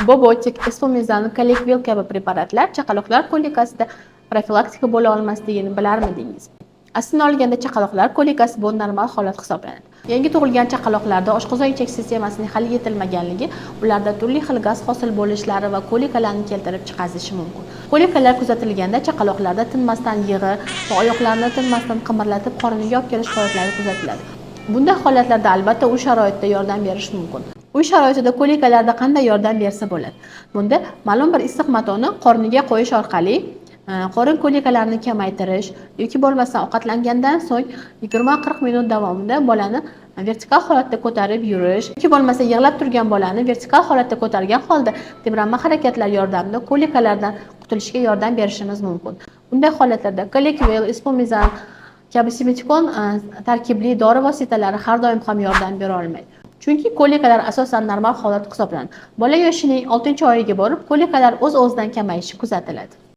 Bobotik, Espumisan, Kalecvil kabi preparatlar chaqaloqlar kolikasida profilaktika bo'la olmasligini bilarmidingiz? Aslini olganda chaqaloqlar kolikasi bu normal holat hisoblanadi. Yangi tug'ilgan chaqaloqlarda oshqozon ichak sistemasining hali yetilmaganligi ularda turli xil gaz hosil bo'lishlari va kolikalarni keltirib chiqarishi mumkin. Kolikalar kuzatilganda chaqaloqlarda tinmasdan yig'i va oyoqlarini tinmasdan qimirlatib qorniga olib kelish holatlari kuzatiladi. Bunday holatlarda albatta uy sharoitida yordam berish mumkin. Uy sharoitida kolikalarda qanday yordam bersa bo'ladi? Bunda ma'lum bir issiq matoni qorniga qo'yish orqali qorin kolikalarini kamaytirish yoki bo'lmasam ovqatlangandan so'ng 20-40 minut davomida bolani vertikal holatda ko'tarib yurish yoki bo'lmasa yig'lab turgan bolani vertikal holatda ko'targan holda tebranma harakatlar yordamida kolikalardan qutulishga yordam berishimiz mumkin. Bunday holatlarda Kalecvil, Espumisan kabi simetikon tarkibli dori vositalari har doim ham yordam bera olmaydi. Chunki kolikalar asosan normal holat hisoblanadi. Bola yoshining 6-oyiga borib kolikalar o'z-o'zidan kamayishi kuzatiladi.